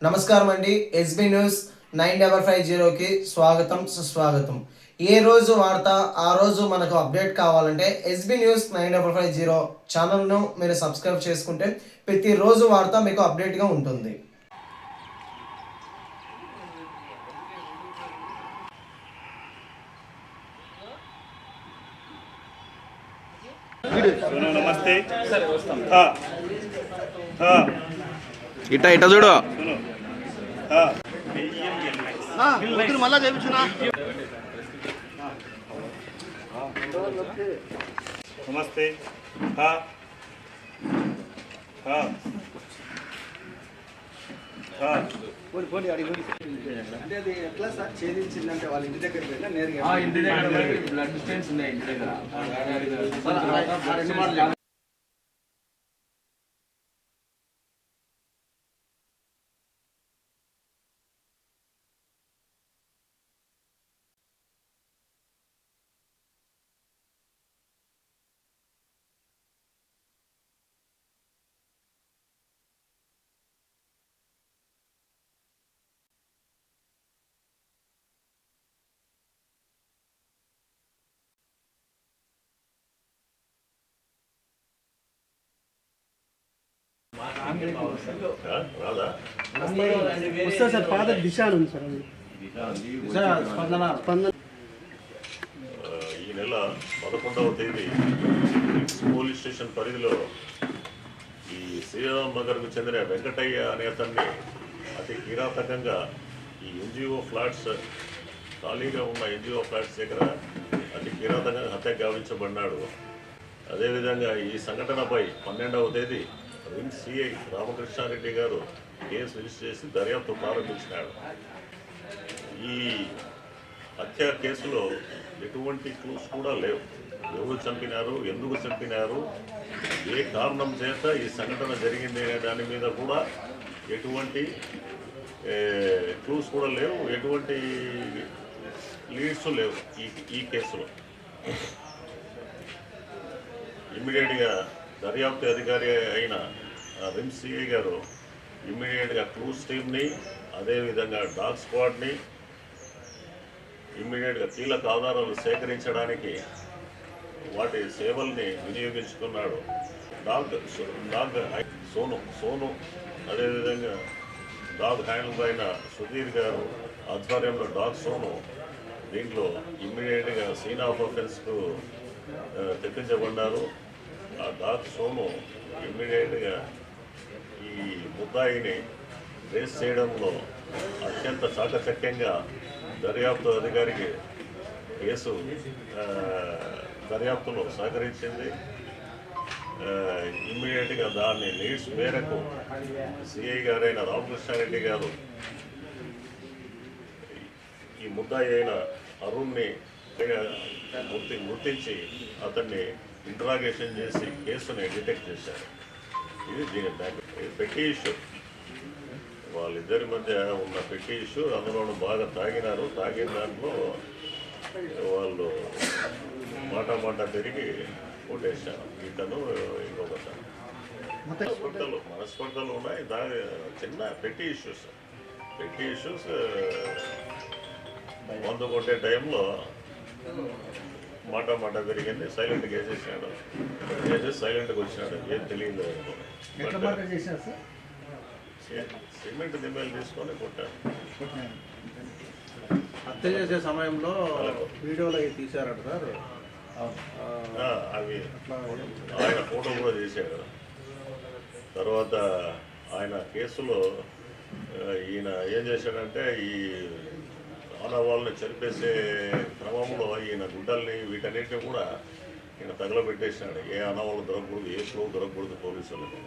నమస్కారం అండి. SB news 9550కి స్వాగతం సుస్వాగతం. ఏ రోజు వార్త ఆ రోజు మనకు అప్డేట్ కావాలంటే ఎస్బీ న్యూస్ 9550 ఛానల్ను మీరు సబ్స్క్రైబ్ చేసుకుంటే ప్రతిరోజు వార్త మీకు అప్డేట్గా ఉంటుంది. నమస్తే. ఇట్టా ఇట్టా చూడు. మళ్ళా చేయించున్నా. నమస్తే. అంటే అది ఎట్లా సార్ ఛేదించిందంటే వాళ్ళ ఇంటి దగ్గరికి వెళ్ళా నేరుగా ఇంటి దగ్గర బ్లడ్ స్టెయిన్స్ ఉన్నాయి ఇంటి దగ్గర. వస్తుంది సార్ పాత దిశ ఉంది సార్ స్పందన ఈ నెల 11వ తేదీ పోలీస్ స్టేషన్ పరిధిలో ఈ శ్రీరామ్ నగర్కు చెందిన వెంకటయ్య అనే అతన్ని అతి కిరాతకంగా ఈ ఎన్జిఓ ఫ్లాట్స్ ఖాళీగా ఉన్న ఎన్జిఓ ఫ్లాట్స్ దగ్గర అతి కిరాతకంగా హత్య గావించబడినాడు. అదేవిధంగా ఈ సంఘటనపై 12వ తేదీ రిమ్స్ సిఐ రామకృష్ణారెడ్డి గారు కేసు రిజిస్టర్ చేసి దర్యాప్తు ప్రారంభించినాడు. ఈ హత్య కేసులో ఎటువంటి క్లూస్ కూడా లేవు. ఎవరు చంపినారు, ఎందుకు చంపినారు, ఏ కారణం చేత ఈ సంఘటన జరిగింది అనే దాని మీద కూడా ఎటువంటి క్లూస్ కూడా లేవు, ఎటువంటి లీడ్స్ లేవు ఈ కేసులో. ఇమ్మీడియట్గా దర్యాప్తు అధికారి అయిన రిమ్స్ సిఐ గారు ఇమ్మీడియట్గా క్లూస్ టీమ్ని, అదేవిధంగా డాగ్ స్క్వాడ్ని ఇమ్మీడియట్గా కీలక ఆధారాలు సేకరించడానికి వాటి సేవల్ని వినియోగించుకున్నాడు. డాగ్ సోను అదేవిధంగా డాగ్ హ్యాండిల్ అయిన సుధీర్ గారు ఆధ్వర్యంలో డాగ్ సోను దీంట్లో ఇమ్మీడియట్గా సీన్ ఆఫ్ అఫెన్స్కు తెప్పించబడ్డారు. ఆ డాగ్ సోను ఇమ్మీడియట్గా ఈ ముద్దాయిని రేస్ చేయడంలో అత్యంత చాకచక్యంగా దర్యాప్తు అధికారికి కేసు దర్యాప్తులో సహకరించింది. ఇమ్మీడియట్గా దాన్ని లీడ్స్ మేరకు సిఐ గారైన రామకృష్ణారెడ్డి గారు ఈ ముద్దాయి అయిన అరుణ్ని గుర్తించి అతన్ని ఇంట్రాగేషన్ చేసి కేసుని డిటెక్ట్ చేశారు. ఇది దీని పెట్టి ఇష్యూ, వాళ్ళిద్దరి మధ్య ఉన్న పెట్టి ఇష్యూ. అందులోనూ బాగా తాగినారు. తాగిన దాంట్లో వాళ్ళు మాట తిరిగి కొట్టేశారు. ఇతను ఇంకొకతను మనస్పర్ధలు ఉన్నాయి. దాని చిన్న పెట్టి ఇష్యూస్ మందు కొట్టే టైంలో మాట పెరిగింది. సైలెంట్గా వేసేసాడు. సైలెంట్గా వచ్చినాడు. ఏం తెలియదు. సిమెంట్ దిమ్మలు తీసుకొని కొట్టాడు. హత్య చేసే సమయంలో వీడియోలో తీశారట సార్. అవి ఆయన ఫోటో కూడా తీశాడు. తర్వాత ఆయన కేసులో ఈయన ఏం చేశాడంటే ఈ ఆనవాళ్ళని చనిపేసే క్రమంలో ఈయన గుడ్డల్ని వీటన్నిటిని కూడా ఈయన తగలబెట్టేసినాడు. ఏ ఆనవాళ్ళు దొరకకూడదు, ఏ ఫ్లో దొరకకూడదు పోలీసులకు.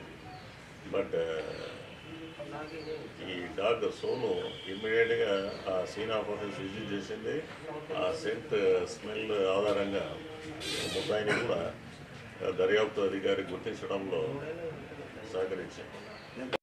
బట్ ఈ డాగ్ సోను ఇమ్మీడియట్గా ఆ సీన్ ఆఫ్ అఫెన్స్ రిజిస్టర్ చేసింది. ఆ సెంట్ స్మెల్ ఆధారంగా ముద్దాయిని కూడా దర్యాప్తు అధికారి గుర్తించడంలో సహకరించింది.